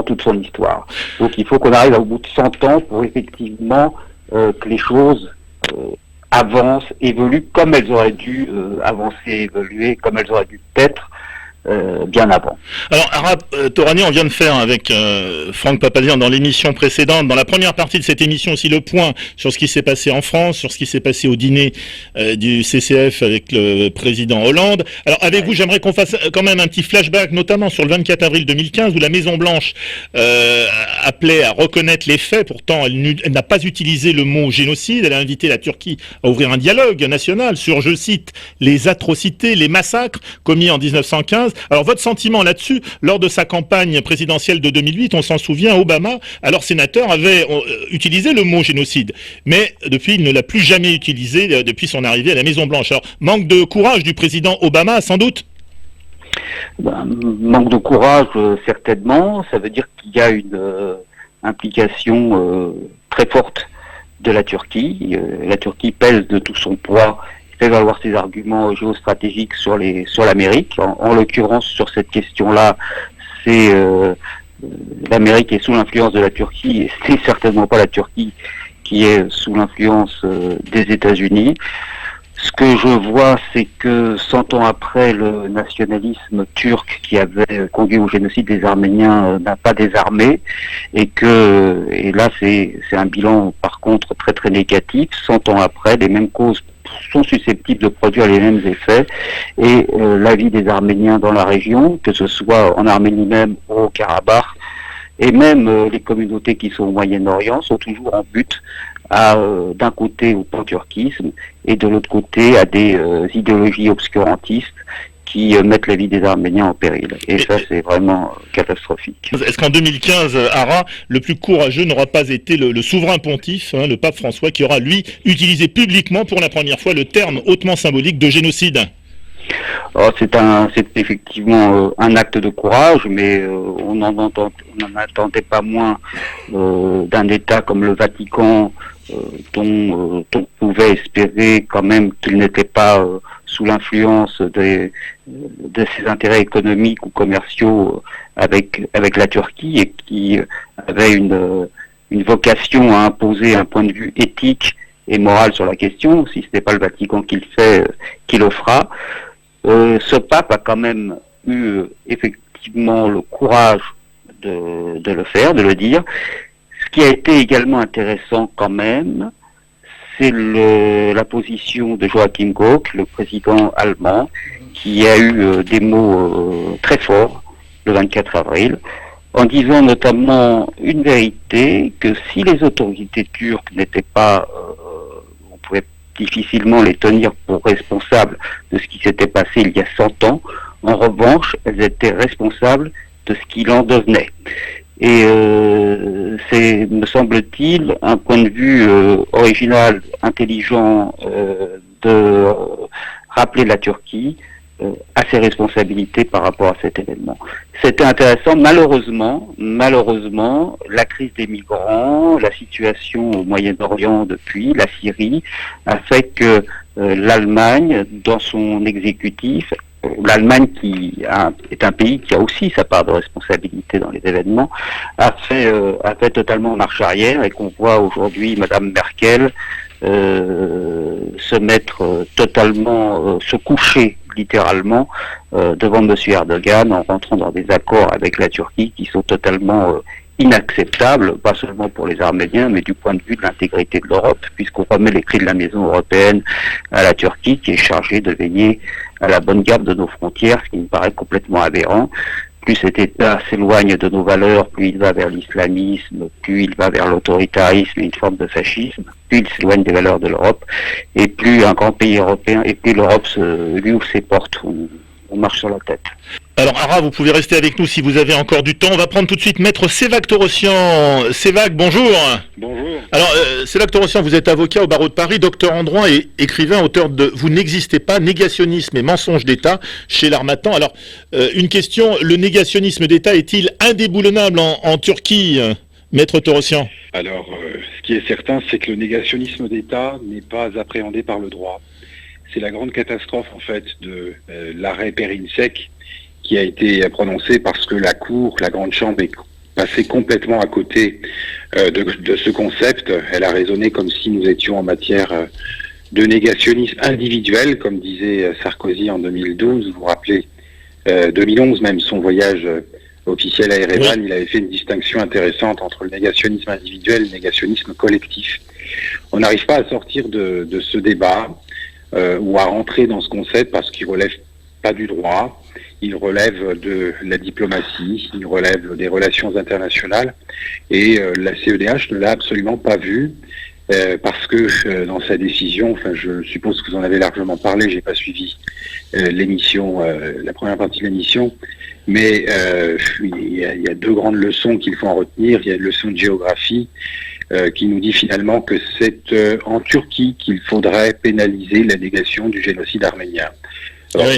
toute son histoire. Donc il faut qu'on arrive au bout de 100 ans pour effectivement que les choses avancent, évoluent comme elles auraient dû avancer, évoluer, comme elles auraient dû être bien avant. Alors, Arabe Tourani, on vient de faire avec Franck Papazian dans l'émission précédente, dans la première partie de cette émission aussi, le point sur ce qui s'est passé en France, sur ce qui s'est passé au dîner du CCF avec le président Hollande. Alors, avec vous, j'aimerais qu'on fasse quand même un petit flashback, notamment sur le 24 avril 2015, où la Maison-Blanche appelait à reconnaître les faits. Pourtant, elle n'a pas utilisé le mot génocide. Elle a invité la Turquie à ouvrir un dialogue national sur, je cite, les atrocités, les massacres commis en 1915. Alors, votre sentiment là-dessus, lors de sa campagne présidentielle de 2008, on s'en souvient, Obama, alors sénateur, avait utilisé le mot génocide. Mais depuis, il ne l'a plus jamais utilisé depuis son arrivée à la Maison-Blanche. Alors, manque de courage du président Obama, sans doute? Manque de courage, certainement. Ça veut dire qu'il y a une implication très forte de la Turquie. La Turquie pèse de tout son poids, fait valoir ses arguments géostratégiques sur l'Amérique. En l'occurrence, sur cette question-là, c'est l'Amérique est sous l'influence de la Turquie, et c'est certainement pas la Turquie qui est sous l'influence des États-Unis. Ce que je vois, c'est que 100 ans après le nationalisme turc qui avait conduit au génocide des Arméniens n'a pas désarmé, et là c'est un bilan par contre très très négatif. 100 ans après, les mêmes causes sont susceptibles de produire les mêmes effets, et la vie des Arméniens dans la région, que ce soit en Arménie même ou au Karabakh, et même les communautés qui sont au Moyen-Orient, sont toujours en but d'un côté au pan-turquisme et de l'autre côté à des idéologies obscurantistes qui mettent la vie des Arméniens en péril. Et ça, c'est vraiment catastrophique. Est-ce qu'en 2015, Ara, le plus courageux n'aura pas été le souverain pontife, le pape François, qui aura, lui, utilisé publiquement pour la première fois le terme hautement symbolique de génocide? C'est effectivement un acte de courage, mais on n'en attendait pas moins d'un État comme le Vatican, dont on pouvait espérer quand même qu'il n'était pas sous l'influence de ses intérêts économiques ou commerciaux avec la Turquie, et qui avait une vocation à imposer un point de vue éthique et moral sur la question. Si ce n'est pas le Vatican qui le fait, qui le fera. Ce pape a quand même eu effectivement le courage de le faire, de le dire. Ce qui a été également intéressant quand même, c'est la position de Joachim Gauck, le président allemand, qui a eu des mots très forts le 24 avril, en disant notamment une vérité, que si les autorités turques n'étaient pas, on pouvait difficilement les tenir pour responsables de ce qui s'était passé il y a 100 ans, en revanche, elles étaient responsables de ce qu'il en devenait. Et c'est, me semble-t-il, un point de vue original, intelligent, de rappeler la Turquie à ses responsabilités par rapport à cet événement. C'était intéressant. Malheureusement, la crise des migrants, la situation au Moyen-Orient depuis, la Syrie, a fait que l'Allemagne, dans son exécutif, l'Allemagne qui est un pays qui a aussi sa part de responsabilité dans les événements, a fait totalement marche arrière, et qu'on voit aujourd'hui Madame Merkel se mettre totalement, se coucher littéralement devant Monsieur Erdogan, en rentrant dans des accords avec la Turquie qui sont totalement inacceptables, pas seulement pour les Arméniens, mais du point de vue de l'intégrité de l'Europe, puisqu'on remet les clés de la maison européenne à la Turquie, qui est chargée de veiller à la bonne garde de nos frontières, ce qui me paraît complètement aberrant. Plus cet État s'éloigne de nos valeurs, plus il va vers l'islamisme, plus il va vers l'autoritarisme et une forme de fascisme, plus il s'éloigne des valeurs de l'Europe, et plus un grand pays européen, et plus l'Europe lui ouvre ses portes, on marche sur la tête. Alors Ara, vous pouvez rester avec nous si vous avez encore du temps. On va prendre tout de suite Maître Sevak Torossian. Sevak, bonjour. Bonjour. Alors Sevak Torossian, vous êtes avocat au barreau de Paris, docteur en droit et écrivain, auteur de Vous n'existez pas, négationnisme et mensonge d'État chez l'Harmattan. Alors une question, le négationnisme d'État est-il indéboulonnable en Turquie, Maître Torossian? Alors ce qui est certain, c'est que le négationnisme d'État n'est pas appréhendé par le droit. C'est la grande catastrophe en fait de l'arrêt Perinsek qui a été prononcé parce que la Cour, la Grande Chambre, est passée complètement à côté de ce concept. Elle a raisonné comme si nous étions en matière de négationnisme individuel, comme disait Sarkozy en 2012. Vous vous rappelez 2011 même, son voyage officiel à Erevan, il avait fait une distinction intéressante entre le négationnisme individuel et le négationnisme collectif. On n'arrive pas à sortir de ce débat ou à rentrer dans ce concept parce qu'il relève pas du droit, il relève de la diplomatie, il relève des relations internationales et la CEDH ne l'a absolument pas vu parce que dans sa décision, enfin je suppose que vous en avez largement parlé, j'ai pas suivi l'émission, la première partie de l'émission, mais il y a deux grandes leçons qu'il faut en retenir. Il y a une leçon de géographie qui nous dit finalement que c'est en Turquie qu'il faudrait pénaliser la négation du génocide arménien. Alors,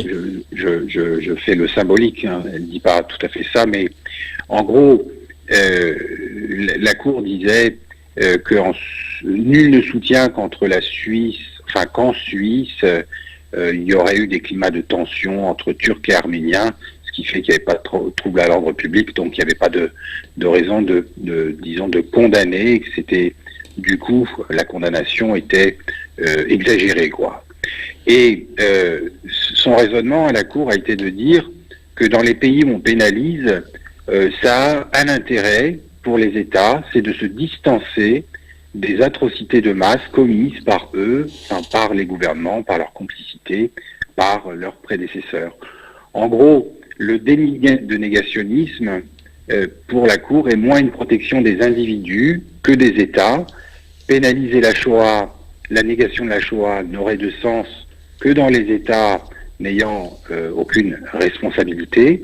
je fais le symbolique, hein, elle ne dit pas tout à fait ça, mais en gros, la Cour disait que nul ne soutient qu'en Suisse, il y aurait eu des climats de tension entre Turcs et Arméniens, ce qui fait qu'il n'y avait pas de trouble à l'ordre public, donc il n'y avait pas de raison de condamner, et que c'était, du coup, la condamnation était exagérée, quoi. Et son raisonnement à la Cour a été de dire que dans les pays où on pénalise, ça a un intérêt pour les États, c'est de se distancer des atrocités de masse commises par eux, enfin, par les gouvernements, par leur complicité, par leurs prédécesseurs. En gros, le déni de négationnisme pour la Cour est moins une protection des individus que des États. Pénaliser la Shoah, la négation de la Shoah n'aurait de sens que dans les États n'ayant aucune responsabilité,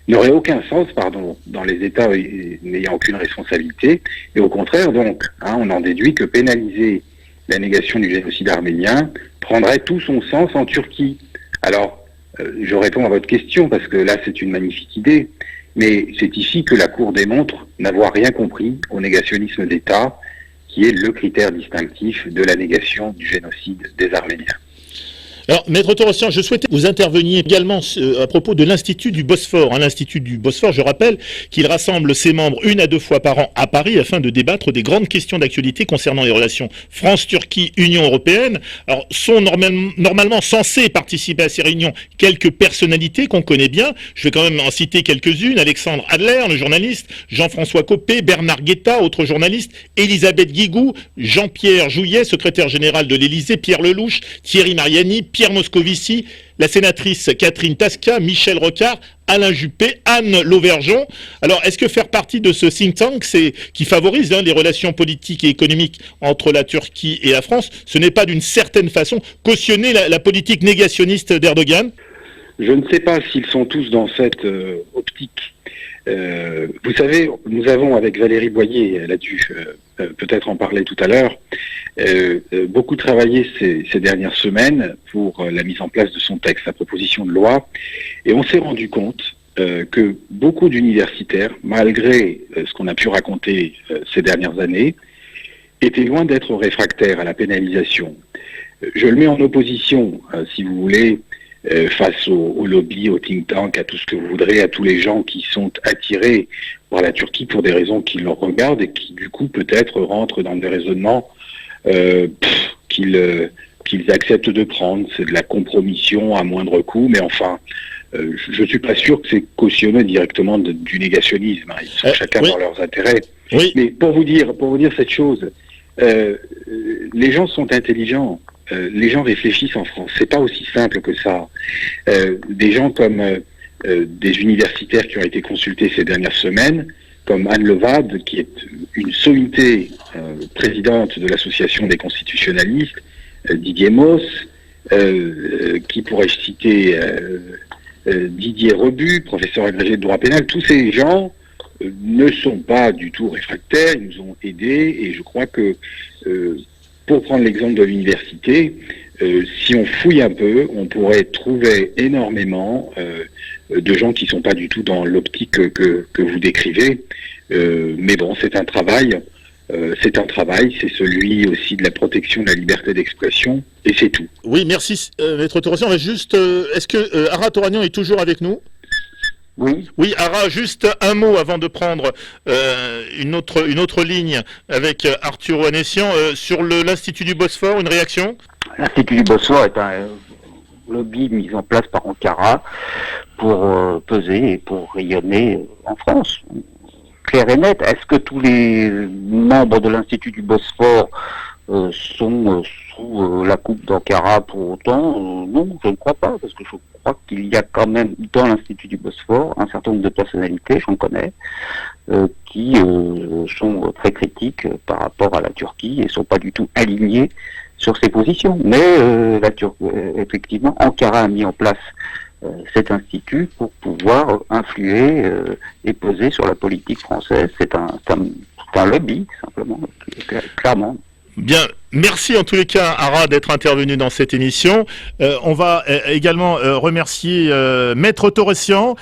n'aurait aucun sens, dans les États n'ayant aucune responsabilité, et au contraire, donc, on en déduit que pénaliser la négation du génocide arménien prendrait tout son sens en Turquie. Alors, je réponds à votre question, parce que là, c'est une magnifique idée, mais c'est ici que la Cour démontre n'avoir rien compris au négationnisme d'État, qui est le critère distinctif de la négation du génocide des Arméniens. Alors, Maître Torossian, je souhaitais que vous interveniez également à propos de l'Institut du Bosphore. L'Institut du Bosphore, je rappelle qu'il rassemble ses membres 1 à 2 fois par an à Paris afin de débattre des grandes questions d'actualité concernant les relations France-Turquie, Union européenne. Alors, sont normalement censés participer à ces réunions quelques personnalités qu'on connaît bien. Je vais quand même en citer quelques-unes. Alexandre Adler, le journaliste, Jean-François Copé, Bernard Guetta, autre journaliste, Elisabeth Guigou, Jean-Pierre Jouyet, secrétaire général de l'Élysée, Pierre Lelouch, Thierry Mariani, Pierre Moscovici, la sénatrice Catherine Tasca, Michel Rocard, Alain Juppé, Anne Lauvergeon. Alors, est-ce que faire partie de ce think tank, qui favorise les relations politiques et économiques entre la Turquie et la France, ce n'est pas d'une certaine façon cautionner la politique négationniste d'Erdogan ? Je ne sais pas s'ils sont tous dans cette optique. Vous savez, nous avons avec Valérie Boyer, elle a dû peut-être en parler tout à l'heure, beaucoup travaillé ces dernières semaines pour la mise en place de son texte, sa proposition de loi, et on s'est rendu compte que beaucoup d'universitaires, malgré ce qu'on a pu raconter ces dernières années, étaient loin d'être réfractaires à la pénalisation. Je le mets en opposition, si vous voulez, face au lobby, au think tank, à tout ce que vous voudrez, à tous les gens qui sont attirés par la Turquie pour des raisons qui leur regardent et qui, du coup, peut-être rentrent dans des raisonnements qu'ils acceptent de prendre. C'est de la compromission à moindre coût, mais enfin, je ne suis pas sûr que c'est cautionné directement du négationnisme. Ils sont chacun dans leurs intérêts. Oui. Mais pour vous dire cette chose, les gens sont intelligents. Les gens réfléchissent en France. C'est pas aussi simple que ça. Des gens comme des universitaires qui ont été consultés ces dernières semaines, comme Anne Levade, qui est une sommité présidente de l'association des constitutionnalistes, Didier Moss, qui pourrait citer Didier Rebu, professeur agrégé de droit pénal. Tous ces gens ne sont pas du tout réfractaires, ils nous ont aidés, et je crois que pour prendre l'exemple de l'université, si on fouille un peu, on pourrait trouver énormément de gens qui ne sont pas du tout dans l'optique que vous décrivez. Mais bon, c'est un travail, c'est celui aussi de la protection de la liberté d'expression, et c'est tout. Oui, merci, Maître Torossian. On va juste, est-ce que Ara Toranian est toujours avec nous ? Oui. Oui, Ara, juste un mot avant de prendre une autre ligne avec Arthur Oanessian sur l'Institut du Bosphore, une réaction ? L'Institut du Bosphore est un lobby mis en place par Ankara pour peser et pour rayonner en France. Clair et net. Est-ce que tous les membres de l'Institut du Bosphore sont sous la coupe d'Ankara pour autant? Non, je ne crois pas, parce que je crois qu'il y a quand même dans l'Institut du Bosphore un certain nombre de personnalités, j'en connais, qui sont très critiques par rapport à la Turquie et sont pas du tout alignés sur ses positions. Mais effectivement, Ankara a mis en place cet institut pour pouvoir influer et peser sur la politique française. C'est un lobby, simplement, clairement. Bien, merci en tous les cas, Ara, d'être intervenu dans cette émission. On va également remercier Maître Torossian.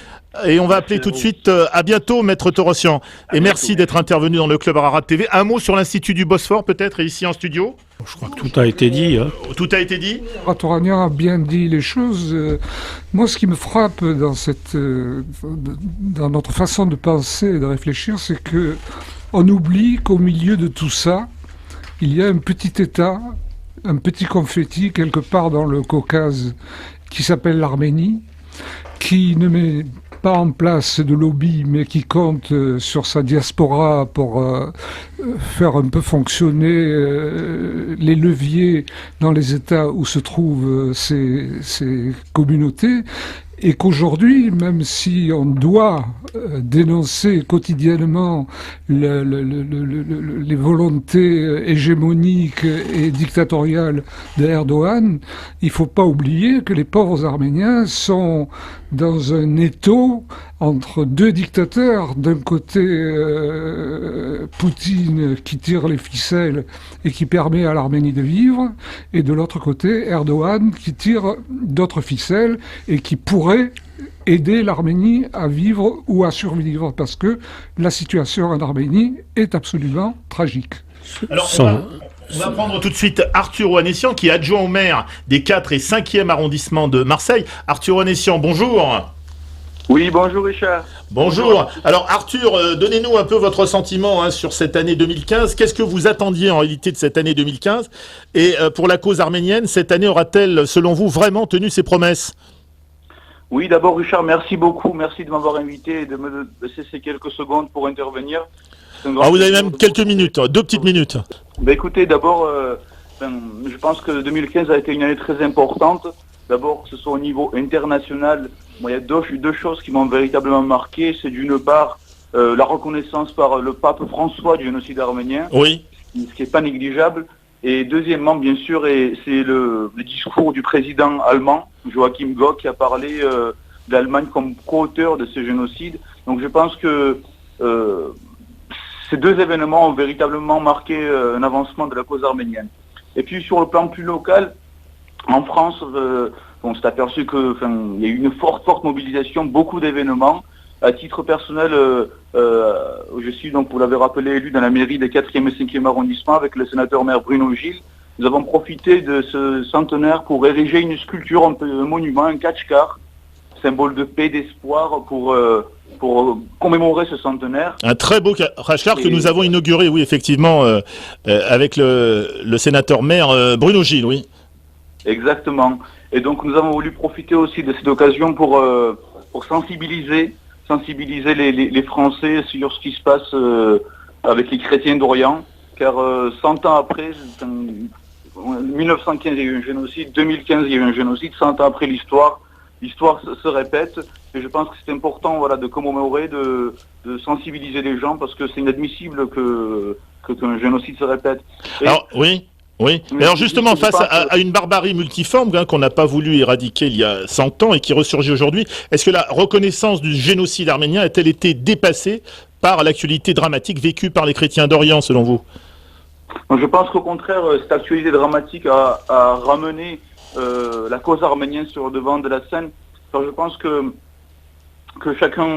Et on va appeler tout de suite à bientôt, Maître Torossian. Et merci d'être intervenu dans le Club Ararat TV. Un mot sur l'Institut du Bosphore, peut-être, ici en studio? Je crois que tout a été dit. Hein. Tout a été dit? Ratoranian a bien dit les choses. Moi, ce qui me frappe dans notre façon de penser et de réfléchir, c'est que on oublie qu'au milieu de tout ça, il y a un petit État, un petit confetti quelque part dans le Caucase qui s'appelle l'Arménie, qui ne met pas en place de lobby, mais qui compte sur sa diaspora pour faire un peu fonctionner les leviers dans les États où se trouvent ces communautés. Et qu'aujourd'hui, même si on doit dénoncer quotidiennement les volontés hégémoniques et dictatoriales d'Erdogan, il ne faut pas oublier que les pauvres Arméniens sont dans un étau entre deux dictateurs. D'un côté, Poutine qui tire les ficelles et qui permet à l'Arménie de vivre, et de l'autre côté, Erdogan qui tire d'autres ficelles et qui pourrait aider l'Arménie à vivre ou à survivre, parce que la situation en Arménie est absolument tragique. Alors, on va prendre tout de suite Arthur Oanessian, qui est adjoint au maire des 4 et 5e arrondissements de Marseille. Arthur Oanessian, bonjour. Oui, bonjour Richard. Bonjour. Alors Arthur, donnez-nous un peu votre sentiment sur cette année 2015. Qu'est-ce que vous attendiez en réalité de cette année 2015? Et pour la cause arménienne, cette année aura-t-elle, selon vous, vraiment tenu ses promesses? Oui, d'abord Richard, merci beaucoup. Merci de m'avoir invité et de me laisser ces quelques secondes pour intervenir. Ah, vous avez même quelques minutes, 2 petites minutes. Ben, écoutez, d'abord, je pense que 2015 a été une année très importante. D'abord, que ce soit au niveau international, il y a deux choses qui m'ont véritablement marqué. C'est d'une part la reconnaissance par le pape François du génocide arménien, oui, ce qui n'est pas négligeable. Et deuxièmement, bien sûr, c'est le discours du président allemand, Joachim Gauck, qui a parlé d'Allemagne comme co-auteur de ce génocide. Donc je pense que ces deux événements ont véritablement marqué un avancement de la cause arménienne. Et puis sur le plan plus local, en France, on s'est aperçu qu'il y a eu une forte mobilisation, beaucoup d'événements. À titre personnel, je suis donc, vous l'avez rappelé, élu dans la mairie des 4e et 5e arrondissements avec le sénateur maire Bruno Gilles. Nous avons profité de ce centenaire pour ériger une sculpture, un monument, un Kachkar, symbole de paix, d'espoir pour commémorer ce centenaire. Un très beau Kachkar que nous avons inauguré, oui, effectivement, avec le sénateur maire Bruno Gilles, oui. Exactement. Et donc nous avons voulu profiter aussi de cette occasion pour sensibiliser les Français sur ce qui se passe avec les chrétiens d'Orient, car 100 ans après, 1915 il y a eu un génocide, 2015 il y a eu un génocide, 100 ans après l'histoire se répète, et je pense que c'est important de commémorer, de sensibiliser les gens, parce que c'est inadmissible qu'un génocide se répète. Et alors, oui. Alors justement, face à une barbarie multiforme qu'on n'a pas voulu éradiquer il y a 100 ans et qui ressurgit aujourd'hui, est-ce que la reconnaissance du génocide arménien a-t-elle été dépassée par l'actualité dramatique vécue par les chrétiens d'Orient, selon vous? Je pense qu'au contraire, cette actualité dramatique a ramené la cause arménienne sur le devant de la scène. Alors, je pense que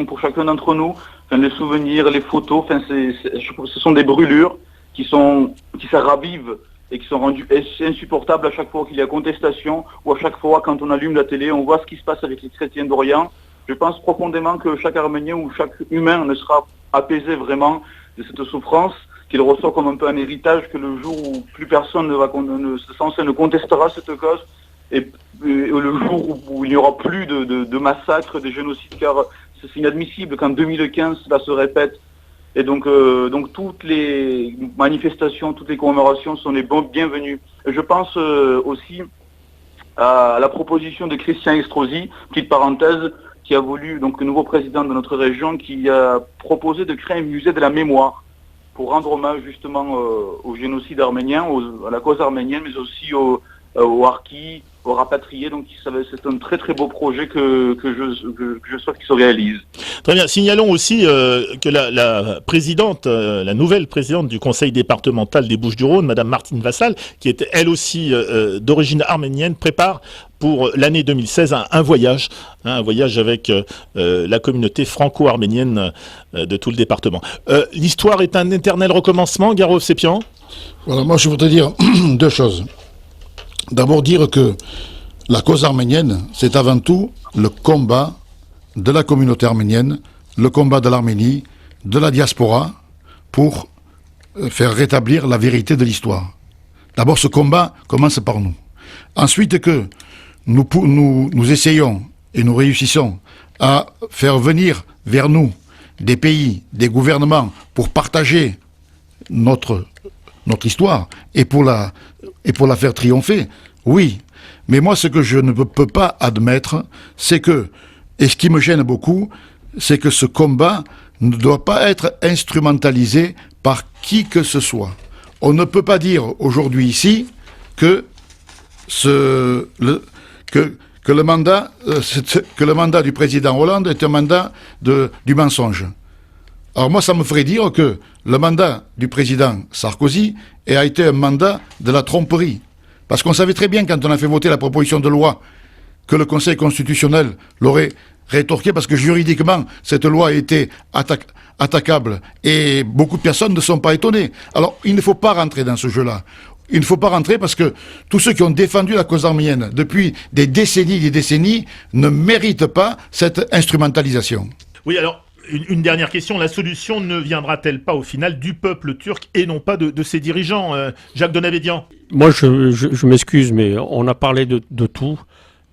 pour chacun d'entre nous, les souvenirs, les photos, ce sont des brûlures qui se ravivent et qui sont rendues insupportables à chaque fois qu'il y a contestation, ou à chaque fois quand on allume la télé, on voit ce qui se passe avec les chrétiens d'Orient. Je pense profondément que chaque Arménien ou chaque humain ne sera apaisé vraiment de cette souffrance, qu'il reçoit comme un peu un héritage, que le jour où plus personne ne contestera cette cause, et le jour où il n'y aura plus de massacres, de génocides, car c'est inadmissible qu'en 2015 cela se répète. Et donc toutes les manifestations, toutes les commémorations sont les bienvenues. Et je pense aussi à la proposition de Christian Estrosi, petite parenthèse, qui a voulu, donc le nouveau président de notre région, qui a proposé de créer un musée de la mémoire pour rendre hommage justement au génocide arménien, à la cause arménienne, mais aussi aux harkis, aux rapatriés. Donc c'est un très très beau projet que je souhaite qu'il se réalise. Très bien. Signalons aussi que la présidente, la nouvelle présidente du conseil départemental des Bouches-du-Rhône, Madame Martine Vassal, qui est elle aussi d'origine arménienne, prépare pour l'année 2016 un voyage avec la communauté franco-arménienne de tout le département. L'histoire est un éternel recommencement, Garo Sépian. Voilà, moi je voudrais dire deux choses. D'abord dire que la cause arménienne, c'est avant tout le combat de la communauté arménienne, le combat de l'Arménie, de la diaspora, pour faire rétablir la vérité de l'histoire. D'abord, ce combat commence par nous. Ensuite, que nous essayons et nous réussissons à faire venir vers nous des pays, des gouvernements, pour partager notre histoire et pour la faire triompher, oui. Mais moi, ce que je ne peux pas admettre, c'est que, et ce qui me gêne beaucoup, c'est que ce combat ne doit pas être instrumentalisé par qui que ce soit. On ne peut pas dire aujourd'hui ici que le mandat du président Hollande est un mandat du mensonge. Alors moi, ça me ferait dire que le mandat du président Sarkozy a été un mandat de la tromperie. Parce qu'on savait très bien, quand on a fait voter la proposition de loi, que le Conseil constitutionnel l'aurait rétorqué, parce que juridiquement, cette loi a été attaquable. Et beaucoup de personnes ne sont pas étonnées. Alors, il ne faut pas rentrer dans ce jeu-là. Il ne faut pas rentrer parce que tous ceux qui ont défendu la cause arménienne depuis des décennies ne méritent pas cette instrumentalisation. Oui, alors... Une dernière question, la solution ne viendra-t-elle pas au final du peuple turc et non pas de ses dirigeants, Jacques Donabédian? Moi je m'excuse, mais on a parlé de tout,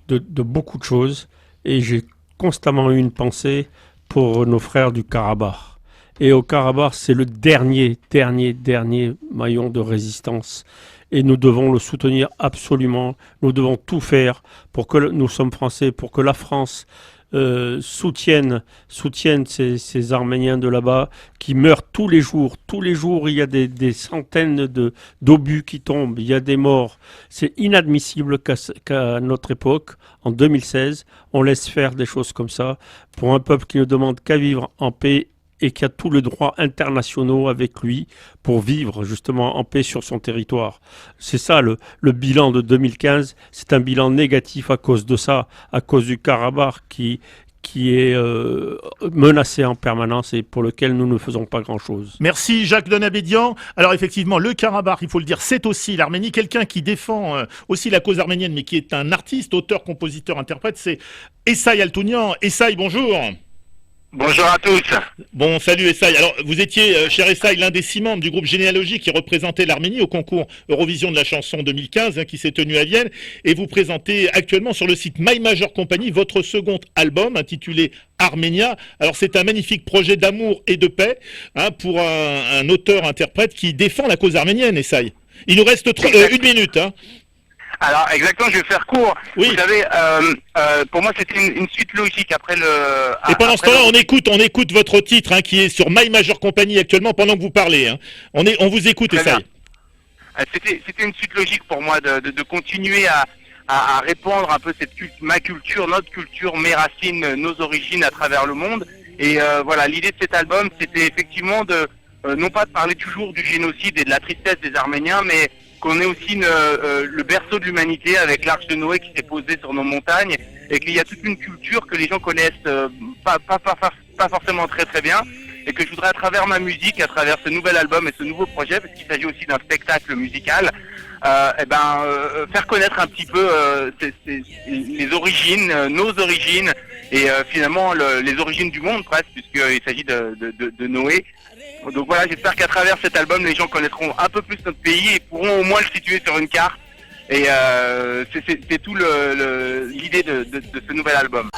de beaucoup de choses, et j'ai constamment eu une pensée pour nos frères du Karabakh. Et au Karabakh, c'est le dernier maillon de résistance. Et nous devons le soutenir absolument, nous devons tout faire pour que nous sommes français, pour que la France soutiennent ces Arméniens de là-bas qui meurent tous les jours. Tous les jours, il y a des centaines d'obus qui tombent, il y a des morts. C'est inadmissible qu'à notre époque, en 2016, on laisse faire des choses comme ça pour un peuple qui ne demande qu'à vivre en paix et qui a tous les droits internationaux avec lui pour vivre justement en paix sur son territoire. C'est ça le bilan de 2015, c'est un bilan négatif à cause de ça, à cause du Karabakh qui est menacé en permanence et pour lequel nous ne faisons pas grand-chose. Merci Jacques Donabédian. Alors effectivement, le Karabakh, il faut le dire, c'est aussi l'Arménie. Quelqu'un qui défend aussi la cause arménienne, mais qui est un artiste, auteur, compositeur, interprète, c'est Essaï Altounian. Essaï, bonjour. Bonjour à tous. Bon, salut Essaï. Alors, vous étiez, cher Essaï, l'un des 6 membres du groupe Généalogie qui représentait l'Arménie au concours Eurovision de la chanson 2015 qui s'est tenu à Vienne. Et vous présentez actuellement sur le site My Major Company votre second album intitulé Arménia. Alors, c'est un magnifique projet d'amour et de paix pour un auteur-interprète qui défend la cause arménienne, Essaï. Il nous reste 1 minute. Alors exactement, je vais faire court. Oui. Vous savez, pour moi c'était une suite logique après le. Et pendant ce temps-là, on écoute votre titre qui est sur My Major Company actuellement pendant que vous parlez. On vous écoute, Essaï. C'était une suite logique pour moi de continuer à répandre un peu ma culture, notre culture, mes racines, nos origines à travers le monde. Et voilà, l'idée de cet album, c'était effectivement non pas de parler toujours du génocide et de la tristesse des Arméniens, mais qu'on est aussi le berceau de l'humanité avec l'Arche de Noé qui s'est posée sur nos montagnes et qu'il y a toute une culture que les gens connaissent pas forcément très très bien et que je voudrais à travers ma musique, à travers ce nouvel album et ce nouveau projet, parce qu'il s'agit aussi d'un spectacle musical, faire connaître un petit peu les origines, nos origines et finalement les origines du monde presque, puisqu'il s'agit de Noé. Donc voilà, j'espère qu'à travers cet album, les gens connaîtront un peu plus notre pays et pourront au moins le situer sur une carte Et c'est tout l'idée de ce nouvel album.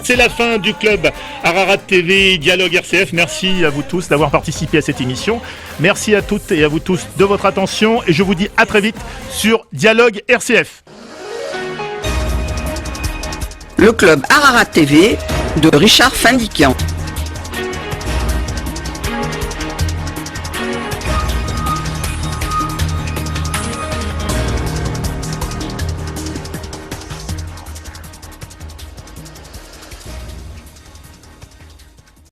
C'est la fin du club Ararat TV Dialogue RCF. Merci à vous tous d'avoir participé à cette émission. Merci à toutes et à vous tous de votre attention et je vous dis à très vite sur Dialogue RCF. Le club Ararat TV de Richard Findiquian.